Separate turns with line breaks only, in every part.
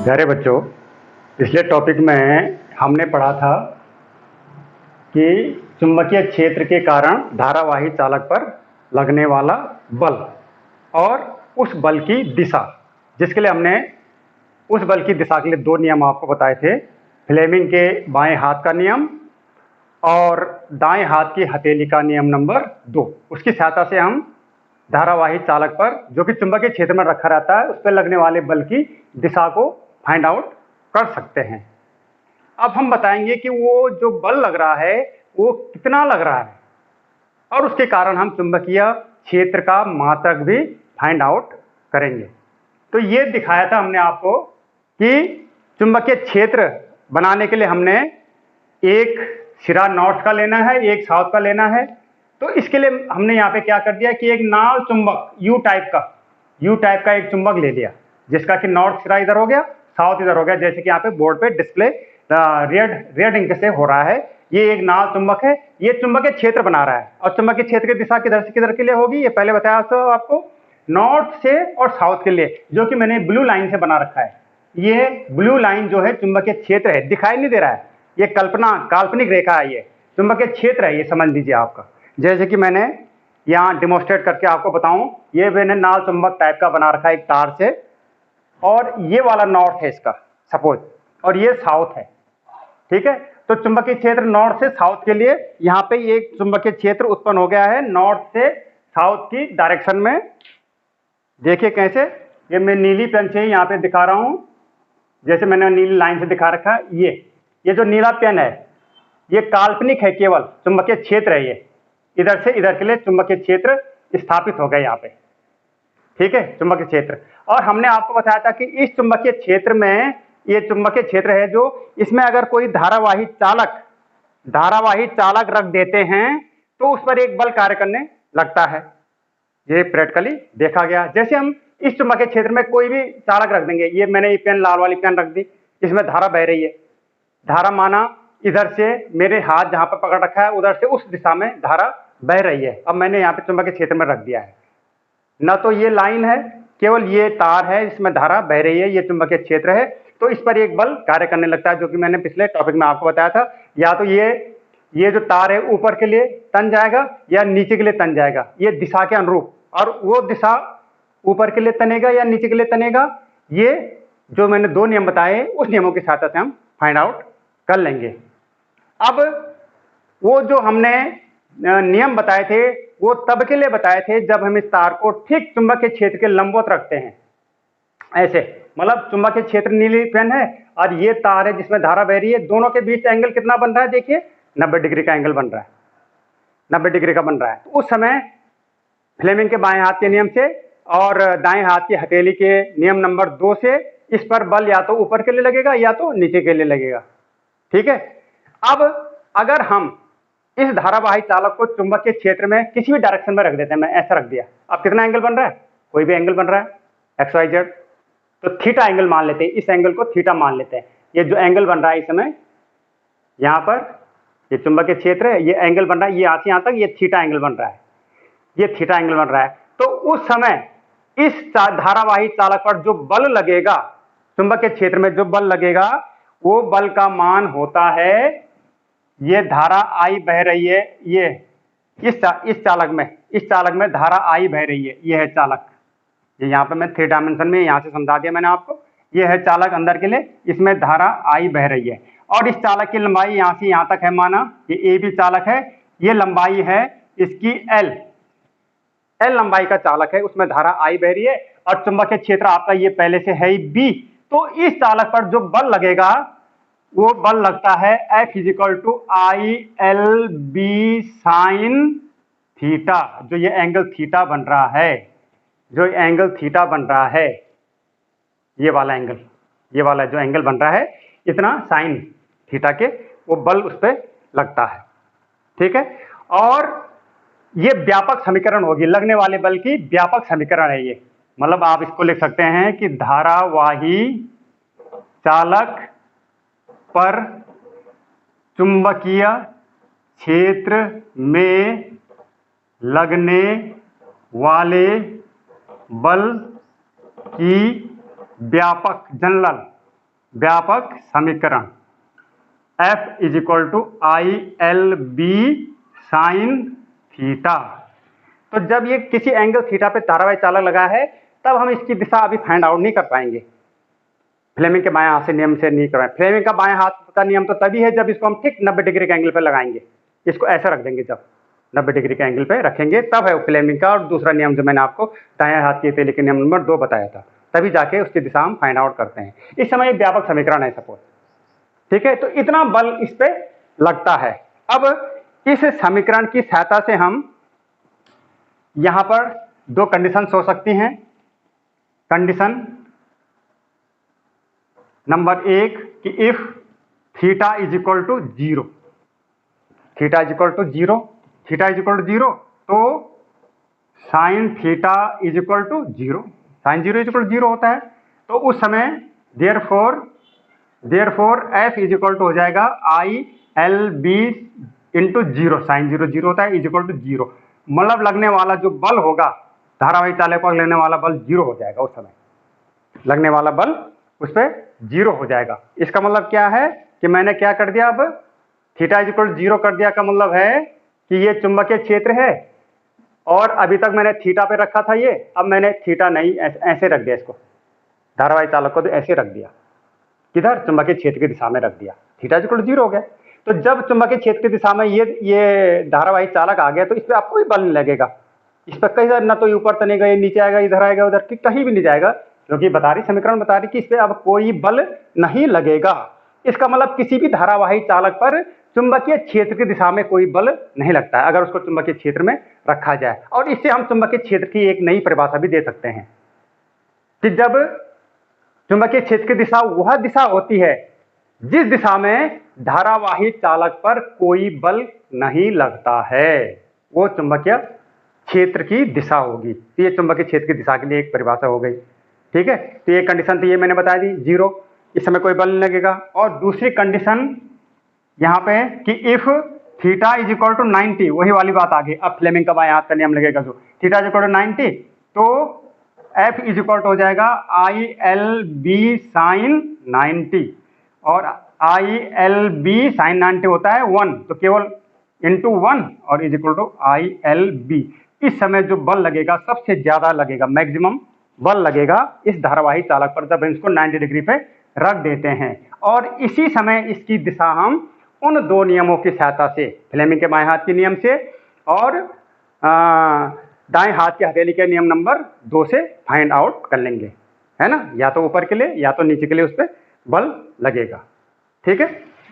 प्यारे बच्चों, पिछले टॉपिक में हमने पढ़ा था कि चुंबकीय क्षेत्र के कारण धारावाही चालक पर लगने वाला बल और उस बल की दिशा, जिसके लिए हमने उस बल की दिशा के लिए दो नियम आपको बताए थे। फ्लेमिंग के बाएं हाथ का नियम और दाएं हाथ की हथेली का नियम नंबर 2। उसकी सहायता से हम धारावाही चालक पर, जो कि चुंबकीय क्षेत्र में रखा रहता है, उस पर लगने वाले बल की दिशा को फाइंड आउट कर सकते हैं। अब हम बताएंगे कि वो जो बल लग रहा है वो कितना लग रहा है और उसके कारण हम चुंबकीय क्षेत्र का मात्रक भी फाइंड आउट करेंगे। तो ये दिखाया था हमने आपको कि चुंबकीय क्षेत्र बनाने के लिए हमने एक सिरा नॉर्थ का लेना है, एक साउथ का लेना है। तो इसके लिए हमने यहाँ पे क्या कर दिया कि एक नाल चुंबक यू टाइप का एक चुंबक ले लिया, जिसका कि नॉर्थ सिरा इधर हो गया, साउथ इधर हो गया, जैसे कि यहाँ पे बोर्ड पे डिस्प्ले रेड इंक से हो रहा है। ये एक नाल चुंबक है, ये चुंबकीय क्षेत्र बना रहा है। और चुंबकीय क्षेत्र की दिशा किधर से किधर के लिए होगी, ये पहले बताया तो आपको, नॉर्थ से और साउथ के लिए, जो कि मैंने ब्लू लाइन से बना रखा है। ये ब्लू लाइन जो है चुंबकीय क्षेत्र है, दिखाई नहीं दे रहा है, ये काल्पनिक रेखा है, ये चुंबकीय क्षेत्र है, ये समझ लीजिए आपका। जैसे कि मैंने यहाँ डिमोन्स्ट्रेट करके आपको बताऊं, ये मैंने नाल चुंबक टाइप का बना रखा है एक तार से, और ये वाला नॉर्थ है इसका सपोज, और ये साउथ है। ठीक है, तो चुंबकीय क्षेत्र नॉर्थ से साउथ के लिए यहाँ पे एक चुंबकीय क्षेत्र उत्पन्न हो गया है नॉर्थ से साउथ की डायरेक्शन में। देखिए कैसे, ये मैं नीली पेन से यहाँ पे दिखा रहा हूं, जैसे मैंने नीली लाइन से दिखा रखा है। ये जो नीला पेन है ये काल्पनिक है, केवल चुंबकीय क्षेत्र है। ये इधर से इधर के लिए चुंबकीय क्षेत्र स्थापित हो गया यहाँ पे। ठीक है, चुंबकीय क्षेत्र। और हमने आपको बताया था कि इस चुंबकीय क्षेत्र में, ये चुंबकीय क्षेत्र है जो, इसमें अगर कोई धारावाही चालक रख देते हैं तो उस पर एक बल कार्य करने लगता है। ये प्रैक्टिकली देखा गया। जैसे हम इस चुंबकीय क्षेत्र में कोई भी चालक रख देंगे, ये मैंने ये पेन, लाल वाली पेन रख दी, इसमें धारा बह रही है। धारा माना इधर से मेरे हाथ जहां पर पकड़ रखा है उधर से उस दिशा में धारा बह रही है। अब मैंने यहाँ पे चुंबकीय क्षेत्र में रख दिया है, न तो ये लाइन है, केवल ये तार है, इसमें धारा बह रही है, ये चुंबकीय क्षेत्र है। तो इस पर एक बल कार्य करने लगता है, जो कि मैंने पिछले टॉपिक में आपको बताया था। या तो ये जो तार है ऊपर के लिए तन जाएगा या नीचे के लिए तन जाएगा, ये दिशा के अनुरूप, और वो दिशा ऊपर के लिए तनेगा या नीचे के लिए तनेगा, ये जो मैंने दो नियम बताए उस नियमों की सहायता से हम फाइंड आउट कर लेंगे। अब वो जो हमने नियम बताए थे वो तब के लिए बताए थे जब हम इस तार को ठीक चुंबकीय क्षेत्र के लंबवत रखते हैं। ऐसे मतलब चुंबकीय क्षेत्र नीली पेन है और ये तार है जिसमें धारा बह रही है, दोनों के बीच एंगल कितना बन रहा है, देखिए 90 डिग्री का एंगल बन रहा है, 90 डिग्री का बन रहा है। तो उस समय फ्लेमिंग के बाएं हाथ के नियम से और दाएं हाथ की हथेली के नियम नंबर 2 से इस पर बल या तो ऊपर के लिए लगेगा या तो नीचे के लिए लगेगा। ठीक है, अब अगर हम इस धारावाही चालक को चुंबकीय क्षेत्र में किसी भी डायरेक्शन में रख देते हैं, मैं ऐसा रख दिया, अब कितना एंगल बन रहा है, कोई भी एंगल बन रहा है XYZ, तो थीटा एंगल मान लेते हैं, इस एंगल को थीटा मान लेते हैं। ये जो एंगल बन रहा है इस समय यहाँ पर, ये चुंबकीय क्षेत्र है, ये एंगल बन रहा है, ये यहाँ से यहाँ तक, ये थीटा एंगल बन रहा है, ये थीटा एंगल बन रहा है। तो उस समय इस धारावाही चालक पर जो बल लगेगा, चुंबकीय क्षेत्र में जो बल लगेगा, वो बल का मान होता है, ये धारा आई बह रही है, ये इस चालक में धारा आई बह रही है, ये है चालक। ये यहाँ पे मैं 3 डायमेंशन में यहाँ से समझा दिया मैंने आपको, ये है चालक अंदर के लिए, इसमें धारा आई बह रही है। और इस चालक की लंबाई यहाँ से यहाँ तक है, माना ये AB चालक है, ये लंबाई है इसकी L लंबाई का चालक है, उसमें धारा आई बह रही है, और चुंबकीय क्षेत्र आपका ये पहले से है ही B। तो इस चालक पर जो बल लगेगा वो बल लगता है F = ILB sin थीटा। जो ये एंगल थीटा बन रहा है, जो एंगल थीटा बन रहा है, ये वाला एंगल, ये वाला जो एंगल बन रहा है, इतना साइन थीटा के वो बल उस पर लगता है। ठीक है, और ये व्यापक समीकरण होगी, लगने वाले बल की व्यापक समीकरण है ये। मतलब आप इसको लिख सकते हैं कि धारावाही चालक पर चुंबकीय क्षेत्र में लगने वाले बल की व्यापक जनरल व्यापक समीकरण F is equal to ILB sine theta. तो जब ये किसी एंगल थीटा पे धारावाही चालक लगा है तब हम इसकी दिशा अभी फाइंड आउट नहीं कर पाएंगे, फ्लेमिंग के बाएं हाथ से नियम से नहीं कर पाएंगे। फ्लेमिंग का बाएं हाथ का नियम तो तभी है जब इसको हम ठीक 90 डिग्री के एंगल पे लगाएंगे, इसको ऐसा रख देंगे, जब 90 डिग्री के एंगल पे रखेंगे तब है फ्लेमिंग का। और दूसरा नियम जो मैंने आपको दाएं हाथ की हथेली के नियम नंबर 2 बताया था, तभी जाके उसकी दिशा हम फाइंड आउट करते हैं। इस समय व्यापक समीकरण है सपोज, ठीक है, तो इतना बल इस पे लगता है। अब इस समीकरण की सहायता से हम यहां पर दो कंडीशन हो सकती हैं। कंडीशन नंबर 1 कि if theta is equal to 0, theta is equal to 0, theta is equal to 0, तो sine theta is equal to 0, sine 0 is equal to 0 होता है। तो उस समय therefore F is equal to हो जाएगा ILB इंटू 0, साइन 0 0 होता है, इज इक्वल टू 0। मतलब लगने वाला जो बल होगा धारावाही चालक पर लगने वाला बल 0 हो जाएगा, उस समय लगने वाला बल उस पर 0 हो जाएगा। इसका मतलब क्या है कि मैंने क्या कर दिया, अब थीटा इज इक्वल टू 0 कर दिया, का मतलब है कि ये चुंबकीय क्षेत्र है और अभी तक मैंने थीटा पे रखा था ये, अब मैंने थीटा नहीं ऐसे रख दिया, इसको धारावाही चालक को तो ऐसे रख दिया, किधर चुंबकीय क्षेत्र की दिशा में रख दिया, थीटा इज इक्वल टू 0 हो गया। तो जब चुंबकीय क्षेत्र की दिशा में ये धारावाही चालक आ गया तो इस पर आपको भी बल नहीं लगेगा, इस पर कहीं ना तो ऊपर तनेगा, ये नीचे आएगा, इधर आएगा, उधर कहीं भी नहीं जाएगा, क्योंकि समीकरण बता रही कि इस पर अब कोई बल नहीं लगेगा। इसका मतलब किसी भी धारावाही चालक पर चुंबकीय क्षेत्र की दिशा में कोई बल नहीं लगता है अगर उसको चुंबकीय क्षेत्र में रखा जाए। और इससे हम चुंबकीय क्षेत्र की एक नई परिभाषा भी दे सकते हैं कि जब चुंबकीय क्षेत्र की दिशा वह दिशा होती है जिस दिशा में धारावाही चालक पर कोई बल नहीं लगता है, वो चुंबकीय क्षेत्र की दिशा होगी। तो ये चुंबकीय क्षेत्र की दिशा के लिए एक परिभाषा हो गई, ठीक है। तो ये कंडीशन तो ये मैंने बता दी, 0, इस समय कोई बल नहीं लगेगा। और दूसरी कंडीशन यहाँ पे कि if theta is equal to 90, वही वाली बात आ गई, अब फ्लेमिंग का बाएं हाथ का नियम लगेगा, जो थीटा इज इक्वल टू 90, तो F इज इक्वल टू हो जाएगा ILB साइन 90, और ILB साइन 90 होता है 1, तो केवल इंटू 1 और इज इक्वल टू ILB। इस समय जो बल लगेगा सबसे ज्यादा लगेगा, मैक्सिमम बल लगेगा इस धारावाही चालक पर जब इसको 90 डिग्री पे रख देते हैं। और इसी समय इसकी दिशा हम उन दो नियमों की सहायता से, फ्लेमिंग के बाएं हाथ के नियम से और दाएं हाथ के हथेली के नियम नंबर 2 से फाइंड आउट कर लेंगे, है ना, या तो ऊपर के लिए या तो नीचे के लिए उस पर बल लगेगा, ठीक है।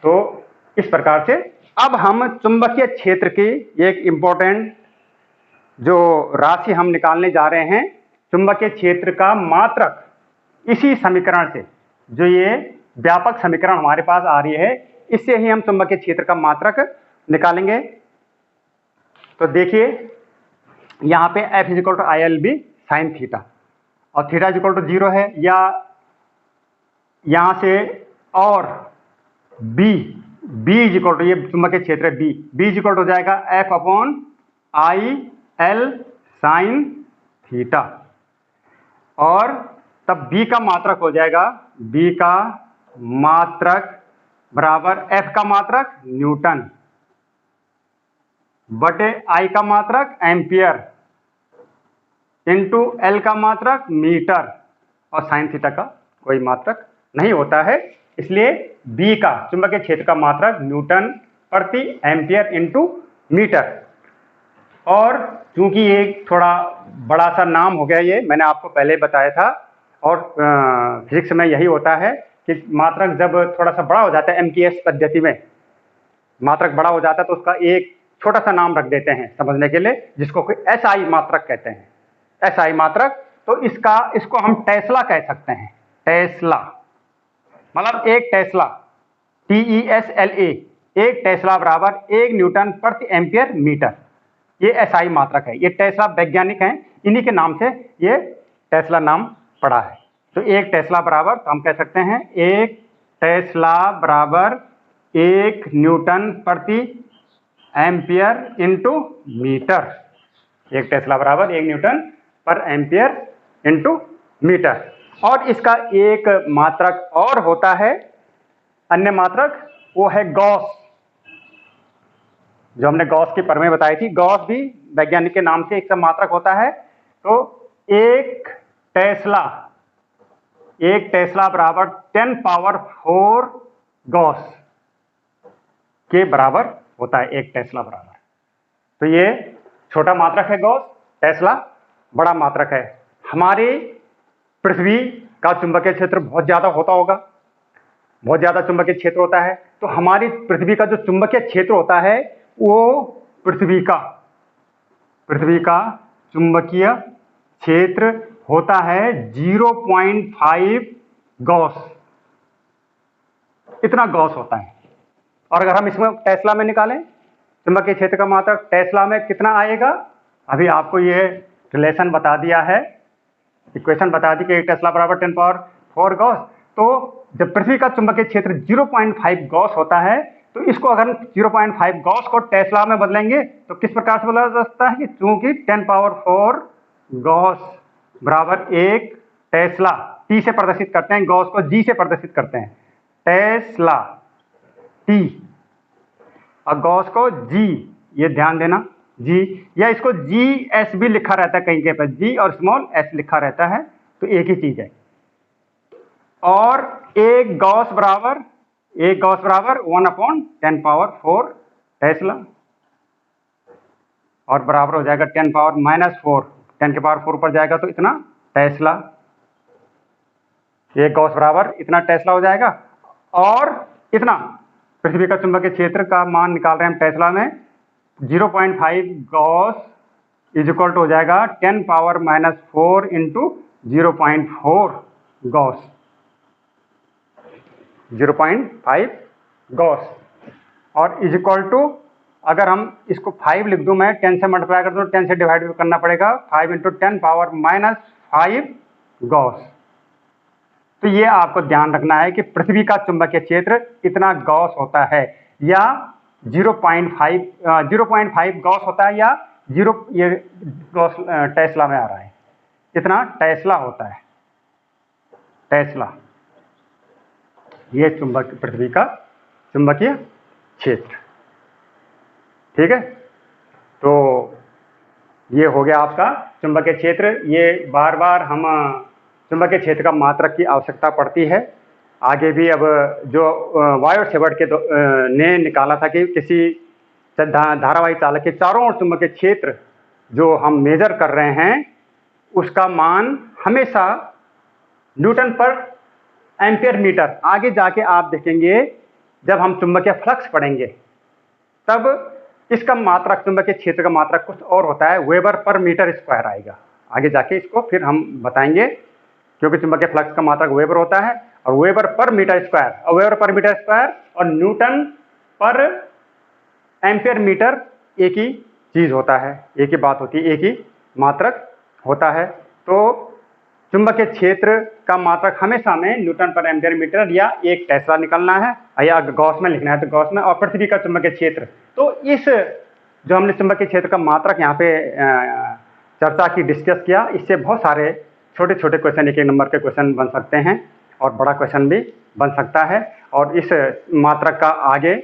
तो इस प्रकार से अब हम चुंबकीय क्षेत्र की एक इंपॉर्टेंट जो राशि हम निकालने जा रहे हैं, चुंबकीय क्षेत्र का मात्रक, इसी समीकरण से, जो ये व्यापक समीकरण हमारे पास आ रही है, इससे ही हम चुंबकीय क्षेत्र का मात्रक निकालेंगे। तो देखिए यहाँ पे F is equal to ILB sine theta और थीटा इज इक्वल टू 0 है, या यहाँ से और B इज इक्वल टू, ये चुंबकीय क्षेत्र है B इज इक्वल टू हो जाएगा F upon IL sign theta, और तब B का मात्रक हो जाएगा, B का मात्रक बराबर F का मात्रक न्यूटन बटे I का मात्रक एम्पियर इंटू L का मात्रक मीटर, और साइन थीटा का कोई मात्रक नहीं होता है, इसलिए B का चुंबकीय क्षेत्र का मात्रक न्यूटन प्रति एम्पियर इंटू मीटर। और चूंकि ये थोड़ा बड़ा सा नाम हो गया, ये मैंने आपको पहले बताया था, और फिजिक्स में यही होता है कि मात्रक जब थोड़ा सा बड़ा हो जाता है, MKS पद्धति में मात्रक बड़ा हो जाता है तो उसका एक छोटा सा नाम रख देते हैं समझने के लिए, जिसको कोई SI मात्रक कहते हैं, SI मात्रक। तो इसको हम टेस्ला कह सकते हैं, टेस्ला मतलब एक टेस्ला, TESLA, एक टेस्ला बराबर 1 न्यूटन प्रति एम्पियर मीटर, ये SI मात्रक है। ये टेस्ला वैज्ञानिक हैं, इन्हीं के नाम से ये टेस्ला नाम पड़ा है। तो एक टेस्ला बराबर, तो हम कह सकते हैं एक टेस्ला बराबर 1 न्यूटन प्रति एम्पियर इंटू मीटर, एक टेस्ला बराबर 1 न्यूटन पर एम्पियर इंटू मीटर। और इसका एक मात्रक और होता है, अन्य मात्रक, वो है गॉस। जो हमने गॉस की प्रमेय बताई थी, गॉस भी वैज्ञानिक के नाम से एक मात्रक होता है। तो एक टेस्ला बराबर 10 पावर 4 गॉस के बराबर होता है, एक टेस्ला बराबर। तो ये छोटा मात्रक है गॉस, टेस्ला बड़ा मात्रक है। हमारी पृथ्वी का चुंबकीय क्षेत्र बहुत ज्यादा होता होगा, बहुत ज्यादा चुंबकीय क्षेत्र होता है। तो हमारी पृथ्वी का जो चुंबकीय क्षेत्र होता है वो पृथ्वी का चुंबकीय क्षेत्र होता है 0.5 गॉस, इतना गॉस होता है। और अगर हम इसमें टेस्ला में निकालें चुंबकीय क्षेत्र का मात्रक, टेस्ला में कितना आएगा? अभी आपको ये रिलेशन बता दिया है, इक्वेशन बता दी कि एक टेस्ला बराबर 10 पावर 4 गॉस। तो जब पृथ्वी का चुंबकीय क्षेत्र 0.5 गॉस होता है, तो इसको अगर हम 0.5 गॉस को टेस्ला में बदलेंगे तो किस प्रकार से बदला जा सकता है कि चूंकि 10 पावर 4 गॉस बराबर एक टेस्ला, टी से प्रदर्शित करते हैं, गॉस को जी से प्रदर्शित करते हैं, टेस्ला टी, और गॉस को जी, ये ध्यान देना जी, या इसको जी एस भी लिखा रहता है कहीं के पर, जी और स्मॉल एस लिखा रहता है, तो एक ही चीज है। और एक गॉस बराबर 1/10 पावर 4 टेस्ला, और बराबर हो जाएगा 10 पावर -4, 10 के पावर 4 पर जाएगा तो इतना टेस्ला, एक गॉस बराबर इतना टेस्ला हो जाएगा। और इतना पृथ्वी का चुंबकीय क्षेत्र का मान निकाल रहे हैं हम टेस्ला में, 0.5 गॉस इज इक्वल टू हो जाएगा 10 पावर -4 इंटू 0.4 गॉस, 0.5 गॉस, और इज इक्वल टू, अगर हम इसको 5 लिख दूं मैं, 10 से मल्टीप्लाई कर दूं, 10 से डिवाइड भी करना पड़ेगा, 5 इंटू 10 पावर -5 गॉस। तो ये आपको ध्यान रखना है कि पृथ्वी का चुंबकीय क्षेत्र इतना गॉस होता है, या 0.5 गॉस होता है, या 0, ये गॉस टेस्ला में आ रहा है, इतना टेस्ला होता है, टेस्ला, ये पृथ्वी का चुंबकीय क्षेत्र। ठीक है, तो ये हो गया आपका चुंबकीय क्षेत्र। ये बार बार हम चुंबकीय क्षेत्र का मात्रक की आवश्यकता पड़ती है। आगे भी अब जो वायर सेवर्ट के ने निकाला था कि किसी धारावाही चालक के चारों ओर चुंबकीय क्षेत्र जो हम मेजर कर रहे हैं उसका मान हमेशा न्यूटन पर एम्पियर मीटर, आगे जाके आप देखेंगे जब हम चुंबकीय फ्लक्स पढ़ेंगे तब इसका मात्रक, चुंबकीय क्षेत्र का मात्रक कुछ और होता है, वेबर पर मीटर स्क्वायर आएगा। आगे जाके इसको फिर हम बताएंगे, क्योंकि चुंबकीय फ्लक्स का मात्रक वेबर होता है, और वेबर पर मीटर स्क्वायर, और वेबर पर मीटर स्क्वायर और न्यूटन पर एम्पियर मीटर एक ही चीज होता है, एक ही बात होती है, एक ही मात्रक होता है। तो चुंबकीय क्षेत्र का मात्रक हमेशा में न्यूटन पर एम्पियर मीटर या एक टेस्ला निकलना है, या गॉस में लिखना है तो गॉस में, और पृथ्वी का चुंबकीय क्षेत्र। तो इस जो हमने चुंबकीय क्षेत्र का मात्रक यहाँ पे चर्चा की, डिस्कस किया, इससे बहुत सारे छोटे छोटे क्वेश्चन, एक नंबर के क्वेश्चन बन सकते हैं और बड़ा क्वेश्चन भी बन सकता है। और इस मात्रक का आगे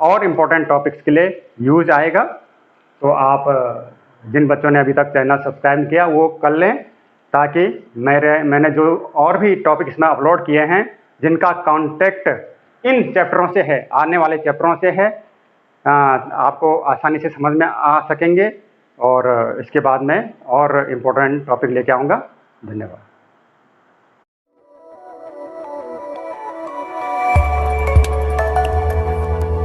और इम्पोर्टेंट टॉपिक्स के लिए यूज आएगा। तो आप जिन बच्चों ने अभी तक चैनल सब्सक्राइब किया वो कर लें, ताकि मैंने जो और भी टॉपिक इसमें अपलोड किए हैं जिनका कॉन्टेक्ट इन चैप्टरों से है, आने वाले चैप्टरों से है, आपको आसानी से समझ में आ सकेंगे। और इसके बाद में और इम्पोर्टेंट टॉपिक लेके आऊँगा। धन्यवाद।